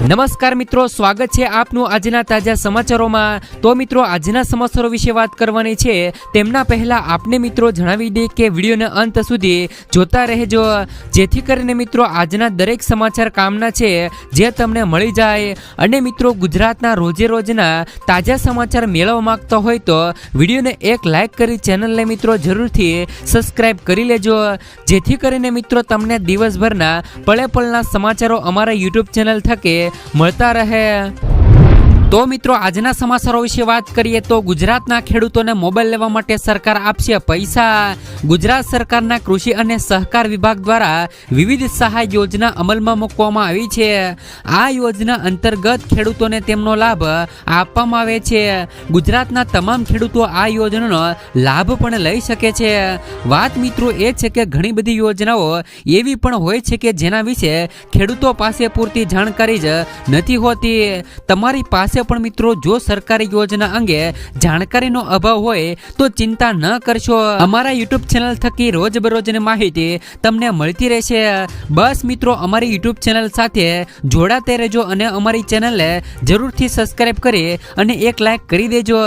નમસ્કાર મિત્રો, સ્વાગત છે આપનું આજના તાજા સમાચારોમાં। તો મિત્રો, આજના સમાચારો વિશે વાત કરવાની છે તેમના પહેલા આપને મિત્રો જણાવી દે કે વિડીયોના અંત સુધી જોતા રહેજો, જેથી કરીને મિત્રો આજના દરેક સમાચાર કામના છે જે તમને મળી જાય। અને મિત્રો, ગુજરાતના રોજે રોજના તાજા સમાચાર મેળવવા માંગતા હોય તો વિડીયોને એક લાઈક કરી ચેનલને મિત્રો જરૂરથી સબસ્ક્રાઇબ કરી લેજો, જેથી કરીને મિત્રો તમને દિવસભરના પળે પળના સમાચારો અમારા યુટ્યુબ ચેનલ થકે મળતા રહે। તો મિત્રો, આજના સમાચારો વિશે વાત કરીએ તો ગુજરાતના ખેડૂતોને મોબાઈલ લેવા માટે સરકાર આપશે પૈસા। ગુજરાત સરકારના કૃષિ અને સહકાર વિભાગ દ્વારા વિવિધ સહાય યોજના અમલમાં મૂકવામાં આવી છે। આ યોજના અંતર્ગત ખેડૂતોને તેમનો લાભ આપવામાં આવે છે। ગુજરાતના તમામ ખેડૂતો આ યોજનાનો લાભ પણ લઈ શકે છે। વાત મિત્રો એ છે કે ઘણી બધી યોજનાઓ એવી પણ હોય છે કે જેના વિશે ખેડૂતો પાસે પૂરતી જાણકારી જ નથી હોતી। તમારી પાસે પણ મિત્રો જો સરકારી યોજના અંગે જાણકારીનો અભાવ હોય તો ચિંતા ન કરશો, અમારા યુટ્યુબ ચેનલ થકી રોજબરોજની માહિતી તમને મળતી રહેશે। બસ મિત્રો, અમારી યુટ્યુબ ચેનલ સાથે જોડાતે રહેજો અને અમારી ચેનલને જરૂરથી સબસ્ક્રાઇબ કરી અને એક લાઈક કરી દેજો।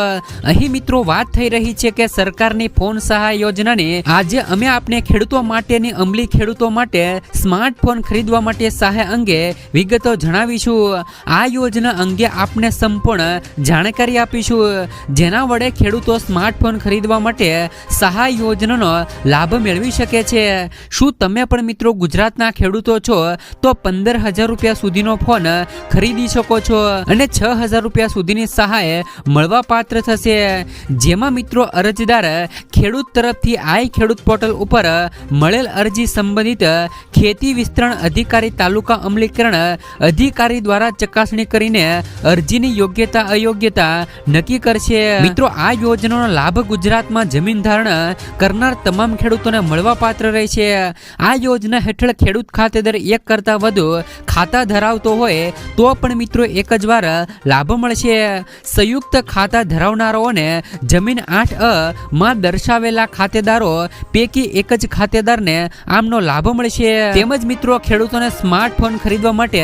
અહીં મિત્રો વાત થઈ રહી છે કે સરકારની ફોન સહાય યોજનાની આજે અમે આપને ખેડૂતો માટેની અમલી ખેડૂતો માટે સ્માર્ટફોન ખરીદવા માટે સહાય અંગે વિગતો જણાવીશું। આ યોજના અંગે આપને સંપૂર્ણ જાણકારી આપીશું, જેના વડે ખેડૂતો સ્માર્ટફોન ખરીદવા માટે સહાય યોજનાનો લાભ મેળવી શકે છે। શું તમે પણ મિત્રો ગુજરાતના ખેડૂતો છો તો 15,000 રૂપિયા સુધીનો ફોન ખરીદી શકો છો અને 6,000 રૂપિયા સુધીની સહાય મળવા પાત્ર થશે, જેમાં મિત્રો અરજદાર ખેડૂત તરફથી આઈ ખેડૂત પોર્ટલ ઉપર મળેલ અરજી સંબંધિત ખેતી વિસ્તરણ અધિકારી તાલુકા અમલીકરણ અધિકારી દ્વારા ચકાસણી કરીને અરજીની યોગ્યતા અયોગ્યતા નક્કી કરશે। મિત્રો, આ યોજનાનો લાભ ગુજરાતમાં જમીન ધારણ કરનાર તમામ ખેડૂતોને મળવા પાત્ર રહેશે। આ યોજના હેઠળ ખેડૂત ખાતેદાર એક કરતા વધુ ખાતા ધરાવતો હોય તો પણ મિત્રો એક જ વાર લાભ મળશે। સંયુક્ત ખાતા ધરાવનારાઓને જમીન 8A માં દર્શાવેલા ખાતેદારો પૈકી એક જ ખાતેદારને આમનો લાભ મળશે। તેમજ મિત્રો ખેડૂતોને સ્માર્ટફોન ખરીદવા માટે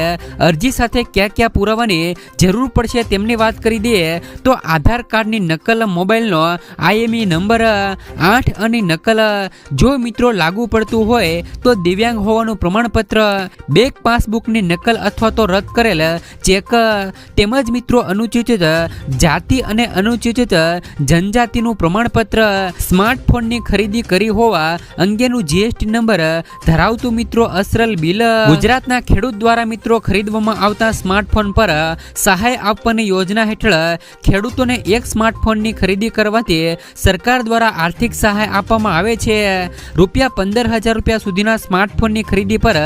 અરજી સાથે ક્યાં ક્યાં પુરાવાની જરૂર પડશે તેમની વાત કરી દઈએ તો આધાર કાર્ડની નકલ, મોબાઈલનો IMEI નંબર 8 અને નકલ, જો મિત્રો લાગુ પડતું હોય તો દિવ્યાંગ હોવાનું પ્રમાણપત્ર, બેંક પાસબુકની નકલ અથવા તો રદ કરેલ ચેક, તેમજ મિત્રો અનુસૂચિત જાતિ અને અનુસૂચિત જનજાતિનું પ્રમાણપત્ર, સ્માર્ટફોનની ખરીદી કરી હોવા અંગેનું GST નંબર ધરાવતું મિત્રો અસરલ બિલ। ગુજરાતના ખેડૂત દ્વારા મિત્રો ખરીદવામાં આવતા સ્માર્ટફોન પર સહાય આપવાની યોજના હેઠળ ખેડૂતોને એક સ્માર્ટફોનની ખરીદી કરવાથી સરકાર દ્વારા આર્થિક સહાય આપવામાં આવે છે। રૂપિયા 15,000 રૂપિયા સુધીના સ્માર્ટફોનની ખરીદી પર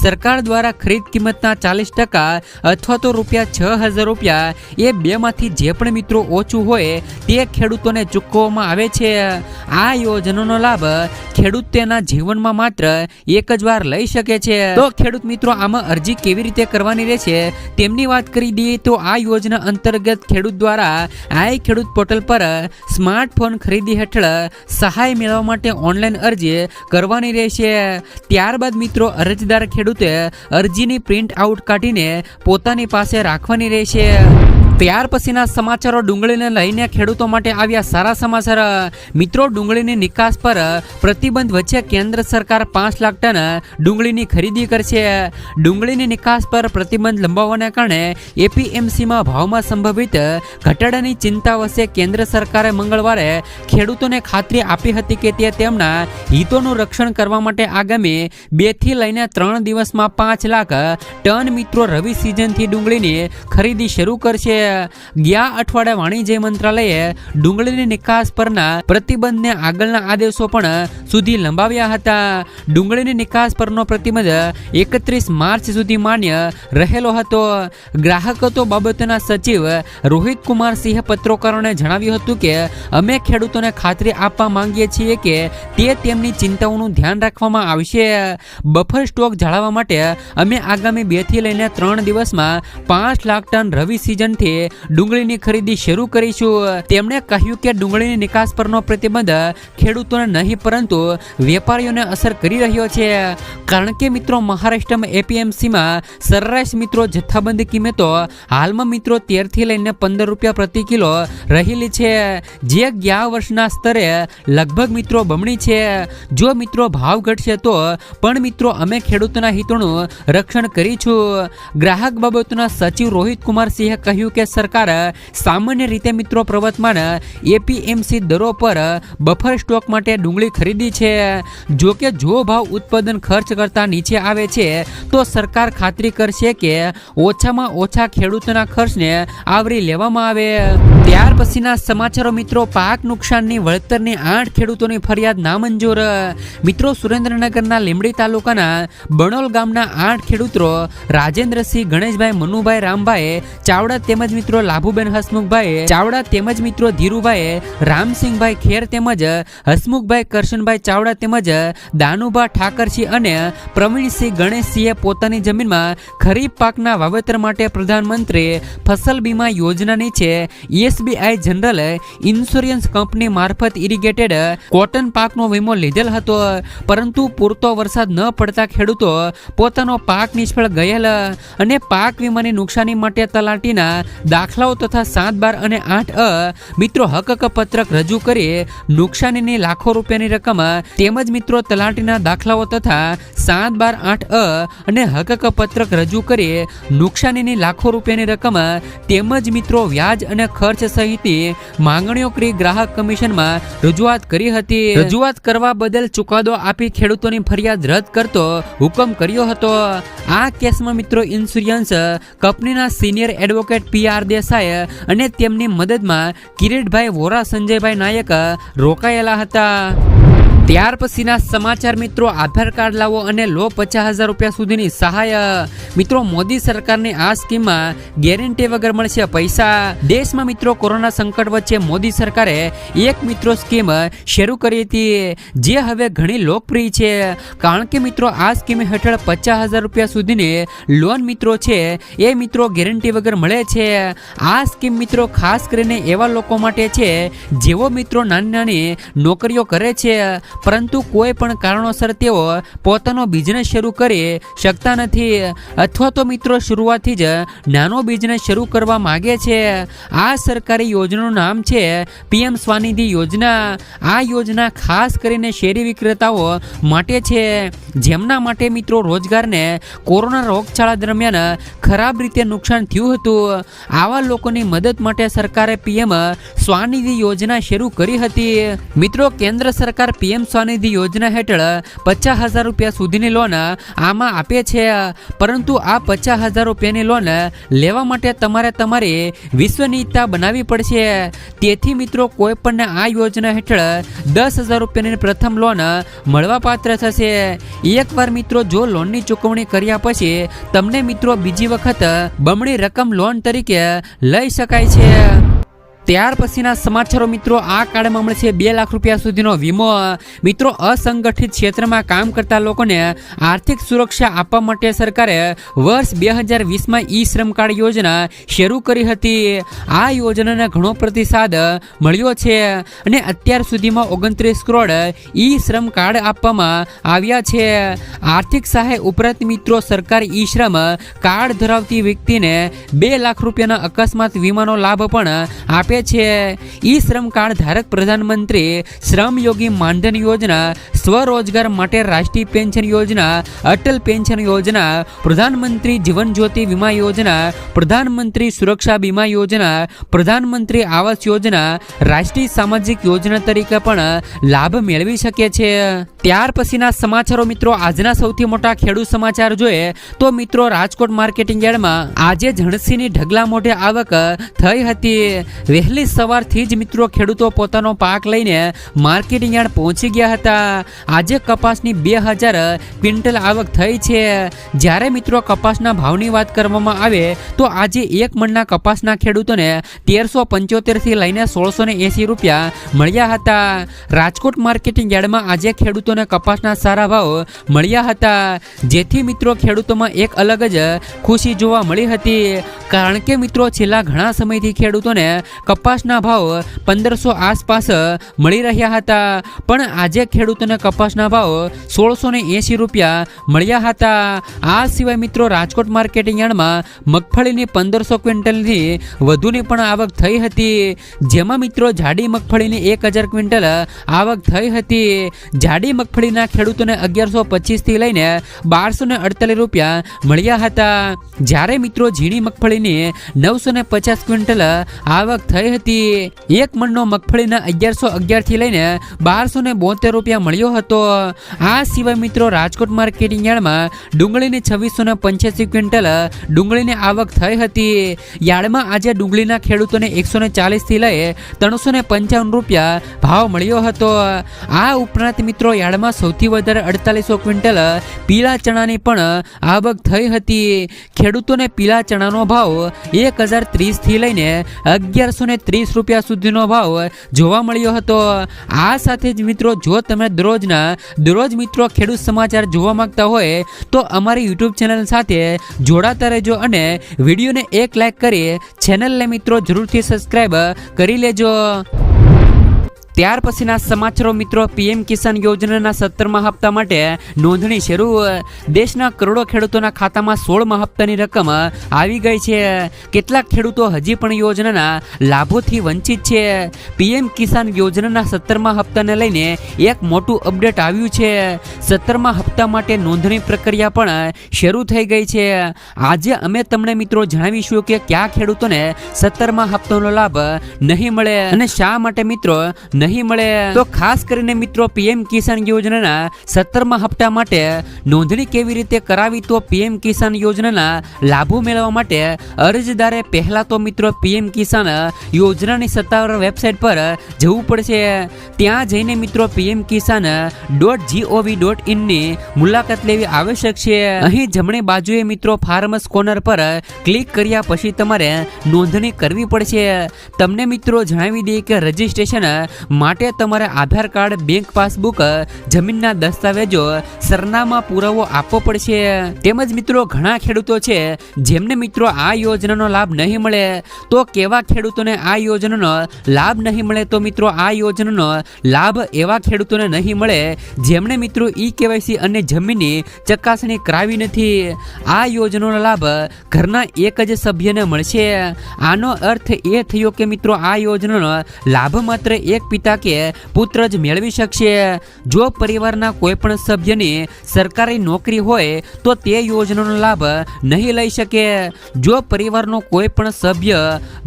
સરકાર દ્વારા ખરીદ કિંમતના 40% અથવા તો રૂપિયા 6,000 રૂપિયા એ બેમાંથી જે પણ મિત્રો ઓછું હોય તે ખેડૂતોને ચૂકવવામાં આવે છે। આ યોજનાનો લાભ ખેડૂત તેના જીવનમાં માત્ર એક જ વાર લઈ શકે છે। તો ખેડૂત મિત્રો, આમાં અરજી કેવી રીતે કરવાની રહેશે તેમની વાત કરી દઈએ તો આ યોજના અંતર્ગત ખેડૂત દ્વારા આઈ ખેડૂત પોર્ટલ પર સ્માર્ટફોન ખરીદી હેઠળ સહાય મેળવવા માટે ઓનલાઈન અરજી કરવાની રહેશે। ત્યારબાદ મિત્રો અરજદાર ખેડૂતે અરજીની પ્રિન્ટ આઉટ કાઢીને પોતાની પાસે રાખવાની રહેશે। ત્યાર પછીના સમાચારો ડુંગળીને લઈને ખેડૂતો માટે આવ્યા સારા સમાચાર। મિત્રો, ડુંગળીની નિકાસ પર પ્રતિબંધ વચ્ચે કેન્દ્ર સરકાર 5 લાખ ટન ડુંગળીની ખરીદી કરશે। ડુંગળીની નિકાસ પર પ્રતિબંધ લંબાવવાને કારણે APMCમાં ભાવમાં સંભવિત ઘટાડાની ચિંતા વચ્ચે કેન્દ્ર સરકારે મંગળવારે ખેડૂતોને ખાતરી આપી હતી કે તે તેમના હિતોનું રક્ષણ કરવા માટે આગામી 2 થી લઈને 3 દિવસમાં 5 લાખ ટન મિત્રો રવિ સિઝનથી ડુંગળીની ખરીદી શરૂ કરશે। ગયા અઠવાડિયે વાણિજ્ય મંત્રાલયે ડુંગળીની નિકાસ પરના પ્રતિબંધને આગળના આદેશો પણ સુધી લંબાવ્યા હતા। ડુંગળીની નિકાસ પરનો પ્રતિબંધ 31 માર્ચ સુધી માન્ય રહેલો હતો। ગ્રાહકો બાબતોના સચિવ રોહિત કુમાર સિંહે પત્રકારોને જણાવ્યું હતું કે અમે ખેડૂતોને ખાતરી આપવા માંગીએ છીએ કે તે તેમની ચિંતાઓનું ધ્યાન રાખવામાં આવશે। બફર સ્ટોક જાળવવા માટે અમે આગામી 2 થી લઈને 3 દિવસમાં 5 લાખ ટન રવિ સિઝનથી ડુંગળીની ખરીદી શરૂ કરીશું. તેમણે કહ્યું કે ડુંગળીની નિકાસ પરનો પ્રતિબંધ ખેડૂતોને નહીં પરંતુ વેપારીઓને અસર કરી રહ્યો છે, કારણ કે મિત્રો મહારાષ્ટ્રમાં એપીએમસીમાં સરેરાશ મિત્રો જથ્થાબંધ કિંમતો હાલમાં મિત્રો 13 થી લઈને 15 રૂપિયા પ્રતિ કિલો રહેલી છે, જે ગયા વર્ષના સ્તરે લગભગ મિત્રો બમણી છે. જો મિત્રો ભાવ ઘટશે તો પણ મિત્રો અમે ખેડૂતોના હિતોનું રક્ષણ કરીશું. ગ્રાહક બાબતોના સચિવ રોહિત કુમાર સિંહે કહ્યું કે સરકાર સામાન્ય રીતે મિત્રો પ્રવર્તમાન એપીએમસી દરો પર બફર સ્ટોક માટે ડુંગળી ખરીદી છે. જો કે જો ભાવ ઉત્પાદન ખર્ચ કરતા નીચે આવે છે તો સરકાર ખાતરી કરશે કે ઓછામાં ઓછા ખેડૂતોના ખર્ચને આવરી લેવામાં આવે. ત્યાર પછીના સમાચારો મિત્રો, પાક નુકસાનની વળતરની 8 ખેડૂતોની ફરિયાદ નામંજૂર. મિત્રો સુરેન્દ્રનગરના લીંબડી તાલુકાના બણોલ ગામના 8 ખેડૂતો રાજેન્દ્રસિંહ, ગણેશભાઈ, મનુભાઈ, રામભાઈ ચાવડા તેમજ મિત્રો લાભુબેન હસમુખભાઈ ચાવડા તેમજ મિત્રો ધીરુભાઈ, રામસિંહભાઈ ખેર તેમજ હસમુખભાઈ કરશનભાઈ ચાવડા તેમજ દાનુભા ઠાકરસિંહ અને પ્રવીણસિંહ ગણેશસિંહે પોતાની જમીનમાં ખરીફ પાકના વાવેતર માટે પ્રધાનમંત્રી ફસલ બીમા યોજના નીચે એસબીઆઈ જનરલ ઇન્સ્યોરન્સ કંપની મારફત ઇરિગેટેડ કોટન પાકનો વીમો લીધેલ હતો, પરંતુ પૂરતો વરસાદ ન પડતા ખેડૂતો પોતાનો પાક નિષ્ફળ ગયેલ અને પાક વીમાની નુકસાની માટે તલાટીના દાખલાઓ તથા 7, 12 અને 8 મિત્રો હકક પત્રક રજૂ કરી નુકસાનીની લાખો રૂપિયાની રકમ તેમજ મિત્રો તલાટીના દાખલાઓ તથા 7, 12, 8 અને હકક પત્રક રજૂ કરી નુકસાનીની લાખો રૂપિયાની રકમ તેમજ મિત્રો વ્યાજ અને ખર્ચ સહિતની માંગણીઓ કરી ગ્રાહક કમિશનમાં રજૂઆત કરી હતી. રજૂઆત કરવા બદલ ચુકાદો આપી ખેડૂતોની ફરિયાદ રદ કરતો હુકમ કર્યો હતો. આ કેસમાં મિત્રો ઇન્સ્યોરન્સ કંપનીના સિનિયર એડવોકેટ PR દેસાઈ અને તેમની મદદમાં કિરીટભાઈ વોરા, સંજયભાઈ નાયક રોકાયેલા હતા. ત્યાર પછીના સમાચાર મિત્રો, આધાર કાર્ડ લાવો અને લો 50,000 રૂપિયા સુધીની સહાય. મિત્રો મોદી સરકારની આ સ્કીમમાં ગેરંટી વગર મળશે પૈસા. દેશમાં મિત્રો કોરોના સંકટ વચ્ચે મોદી સરકારે એક મિત્રો સ્કીમ શરૂ કરી હતી, જે હવે ઘણી લોકપ્રિય છે, કારણ કે મિત્રો આ સ્કીમ હેઠળ 50,000 રૂપિયા સુધીની લોન મિત્રો છે એ મિત્રો ગેરંટી વગર મળે છે. આ સ્કીમ મિત્રો ખાસ કરીને એવા લોકો માટે છે જેઓ મિત્રો નાની નાની નોકરીઓ કરે છે પરંતુ કોઈ પણ કારણોસર તેઓ પોતાનો બિઝનેસ શરૂ કરી શકતા નથી અથવા તો મિત્રો શરૂઆતથી જ નાનો બિઝનેસ શરૂ કરવા માંગે છે. આ સરકારી યોજનાનું નામ છે PM સ્વાનિધિ યોજના. આ યોજના ખાસ કરીને શેરી વિક્રેતાઓ માટે છે, જેમના માટે મિત્રો રોજગારને કોરોના રોગચાળા દરમિયાન ખરાબ રીતે નુકસાન થયું હતું. આવા લોકોની મદદ માટે સરકારે PM સ્વાનિધિ યોજના શરૂ કરી હતી. મિત્રો કેન્દ્ર સરકાર PM સ્વાનિધિ યોજના હેઠળ 50,000 રૂપિયા સુધીની લોન આમાં આપે છે, પરંતુ આ 50,000 રૂપિયાની લોન લેવા માટે તમારે તમારી વિશ્વનીયતા બનાવવી પડશે. તેથી મિત્રો કોઈ પણ આ યોજના હેઠળ 10,000 રૂપિયાની પ્રથમ લોન મળવાપાત્ર થશે. એકવાર મિત્રો જો લોનની ચૂકવણી કર્યા પછી તમને મિત્રો બીજી વખત બમણી રકમ લોન તરીકે લઈ શકાય છે. ત્યાર પછીના સમાચારો મિત્રો, આ કાર્ડમાં મળશે 2 લાખ રૂપિયા સુધીનો વીમો. મિત્રો અસંગઠિત ક્ષેત્રમાં કામ કરતા લોકોને આર્થિક સુરક્ષા આપવા માટે સરકારે વર્ષ 2020માં ઈ શ્રમ કાર્ડ યોજના શરૂ કરી હતી. આ યોજનાને ઘણો પ્રતિસાદ મળ્યો છે અને અત્યાર સુધીમાં 29 કરોડ ઈ શ્રમ કાર્ડ આપવામાં આવ્યા છે. આર્થિક સહાય ઉપરાંત મિત્રો સરકાર ઈ શ્રમ કાર્ડ ધરાવતી વ્યક્તિને 2 લાખ રૂપિયાના અકસ્માત વીમાનો લાભ પણ આપે છે. ઈ શ્રમ કાર્ડ ધારક પ્રધાનમંત્રી શ્રમ યોગી માનધન યોજના, સ્વરોજગાર માટે રાષ્ટ્રીય પેન્શન યોજના, અટલ પેન્શન યોજના, પ્રધાનમંત્રી જીવન જ્યોતિ વીમા યોજના, પ્રધાનમંત્રી સુરક્ષા બીમા યોજના, પ્રધાનમંત્રી આવાસ યોજના, રાષ્ટ્રીય સામાજિક યોજના તરીકે પણ લાભ મેળવી શકે છે. ત્યાર પછીના સમાચારો મિત્રો, આજના સૌથી મોટા ખેડૂત સમાચાર જોઈએ તો મિત્રો રાજકોટ માર્કેટિંગ યાર્ડમાં આજે જણસીની ઢગલા મોઢે આવક થઈ હતી. વહેલી સવારથી જ મિત્રો ખેડૂતો પોતાનો પાક લઈને માર્કેટિંગ યાર્ડ પહોંચી ગયા હતા. આજે કપાસની 2000 ક્વિન્ટલ આવક થઈ છે. જ્યારે મિત્રો કપાસના ભાવની વાત કરવામાં આવે તો આજે એક મણના કપાસના ખેડૂતોને 1375 થી લઈને 1680 રૂપિયા મળ્યા હતા. રાજકોટ માર્કેટિંગ યાર્ડમાં આજે ખેડૂતોને કપાસના સારા ભાવ મળ્યા હતા, જેથી મિત્રો ખેડૂતોમાં એક અલગ જ ખુશી જોવા મળી હતી. કારણ કે મિત્રો છેલ્લા ઘણા સમયથી ખેડૂતોને કપાસના ભાવ 1500 આસપાસ મળી રહ્યા હતા, પણ આજે ખેડૂતોને કપાસના ભાવ 1680 રૂપિયા મળ્યા હતા. આ સિવાય મિત્રો રાજકોટ માર્કેટિંગ યાર્ડમાં મગફળીની 1500 ક્વિન્ટલથી વધુની પણ આવક થઈ હતી, જેમાં મિત્રો જાડી મગફળીની 1000 ક્વિન્ટલ આવક થઈ હતી. જાડી મગફળીના ખેડૂતોને 1125 થી લઈને 1248 રૂપિયા મળ્યા હતા, જ્યારે મિત્રો ઝીણી મગફળીની 950 ક્વિન્ટલ આવક થઈ હતી. એક મણનો મગફળીના 1111 થી લઈને 1272 રૂપિયા મળ્યો હતો. આ સિવાય મિત્રો રાજકોટ માર્કેટિંગ યાર્ડમાં ડુંગળીની 2685 ક્વિન્ટલ ડુંગળીની આવક થઈ હતી. યાર્ડમાં આજે ડુંગળીના ખેડૂતોને 140 થી લઈ 355 રૂપિયા ભાવ મળ્યો હતો. આ ઉપરાંત મિત્રો યાર્ડમાં સૌથી વધારે 4800 ક્વિન્ટલ પીળા ચણાની પણ આવક થઈ હતી. ખેડૂતોને પીળા ચણાનો ભાવ 1030 થી લઈને 1130 રૂપિયા સુધીનો ભાવ જોવા મળ્યો હતો. આ સાથે જ મિત્રો જો તમે દરરોજ મિત્રો ખેડૂત સમાચાર જોવા માંગતા હોય તો અમારી યુટ્યુબ ચેનલ સાથે જોડાતા રહેજો અને વિડીયોને એક લાઈક કરી ચેનલને મિત્રો જરૂરથી સબસ્ક્રાઈબ કરી લેજો. ત્યાર પછીના સમાચારો મિત્રો પીએમ કિસાન યોજનાના 17મા હપ્તા માટે નોંધણી શરૂ. દેશના કરોડો ખેડૂતોના ખાતામાં 16મા હપ્તાની રકમ આવી ગઈ છે. કેટલાક ખેડૂતો હજી પણ યોજનાના લાભોથી વંચિત છે. પીએમ કિસાન યોજનાના 17મા હપ્તાને લઈને એક મોટું અપડેટ આવ્યું છે. 17મા હપ્તા માટે નોંધણી પ્રક્રિયા પણ શરૂ થઈ ગઈ છે. આજે અમે તમને મિત્રો જણાવીશું કે કયા ખેડૂતોને 17મા હપ્તાનો લાભ નહીં મળે અને શા માટે મિત્રો નહીં મળે. તો ખાસ કરીને મિત્રો પીએમ કિસાન યોજનાના 17મા હપ્તા માટે નોંધણી કેવી રીતે કરાવી? તો પીએમ કિસાન યોજનાના લાભો મેળવવા માટે અરજદારે પહેલા તો મિત્રો પીએમ કિસાન યોજનાની સત્તાવાર વેબસાઇટ પર જવું પડશે. ત્યાં જઈને મિત્રો pmkisan.gov.in ની મુલાકાત લેવી આવશ્યક છે. અહીં જમણી બાજુએ મિત્રો ફાર્મર્સ કોર્નર પર ક્લિક કર્યા પછી તમારે નોંધણી કરવી પડશે. તમને મિત્રો જણાવી દઈએ કે રજીસ્ટ્રેશન માટે તમારે આધાર કાર્ડ, બેંક પાસબુક, જમીનના દસ્તાવેજો, સરનામા પુરાવો આપવો પડશે. તેમજ મિત્રો ઘણા ખેડૂતો છે જેમને મિત્રો આ યોજનાનો લાભ નહીં મળે. તો કેવા ખેડૂતોને આ યોજનાનો લાભ નહીં મળે? તો મિત્રો આ યોજનાનો લાભ એવા ખેડૂતોને નહીં મળે જેમણે મિત્રો ઈ-કેવાયસી અને જમીનની ચકાસણી કરાવી નથી. આ યોજનાનો લાભ ઘરના એક જ સભ્યને મળશે. આનો અર્થ એ થયો કે મિત્રો આ યોજનાનો લાભ માત્ર એક પિતા કે પુત્ર જ મેળવી શકશે. જો પરિવારના કોઈ પણ સભ્યની સરકારી નોકરી હોય તો તે યોજનાનો લાભ નહીં લઈ શકે. જો પરિવારનો કોઈ પણ સભ્ય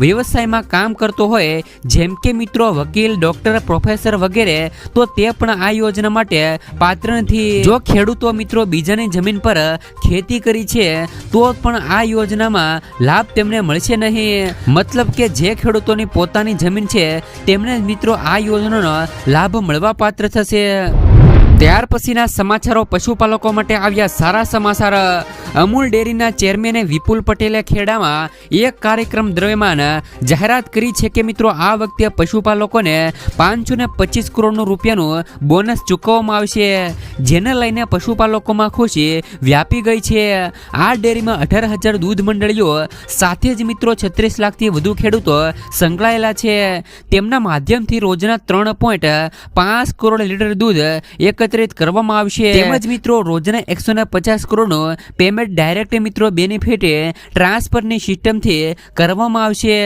વ્યવસાયમાં કામ કરતો હોય જેમ કે મિત્રો વકીલ, ડોક્ટર, પ્રોફેસર વગેરે તો તે પણ આ યોજના માટે પાત્ર નથી. જો ખેડૂતો મિત્રો બીજાની જમીન પર ખેતી કરી છે તો પણ આ યોજનામાં લાભ તેમને મળશે નહીં. મતલબ કે જે ખેડૂતોની પોતાની જમીન છે તેમને મિત્રો આ યોજનાનો લાભ મળવા પાત્ર થશે. ત્યાર પછીના સમાચારો પશુપાલકો માટે આવ્યા સારા સમાચાર. અમૂલ ડેરીના ચેરમેને વિપુલ પટેલે ખેડામાં એક કાર્યક્રમ દરમિયાન જાહેરાત કરી છે કે મિત્રો આ વખતે પશુપાલકોને 525 કરોડ રૂપિયાનું બોનસ ચૂકવવામાં આવશે, જેને લઈને પશુપાલકોમાં ખુશી વ્યાપી ગઈ છે. આ ડેરીમાં 18,000 દૂધ મંડળીઓ સાથે જ મિત્રો 36 લાખથી વધુ ખેડૂતો સંકળાયેલા છે. તેમના માધ્યમથી રોજના 3.5 કરોડ લીટર દૂધ એકત્રિત કરવામાં આવશે. તેમજ મિત્રો રોજના 150 કરોડનું પેમેન્ટ ડાયરેક્ટ મિત્રો બેનિફિટ ટ્રાન્સફરની સિસ્ટમથી કરવામાં આવશે.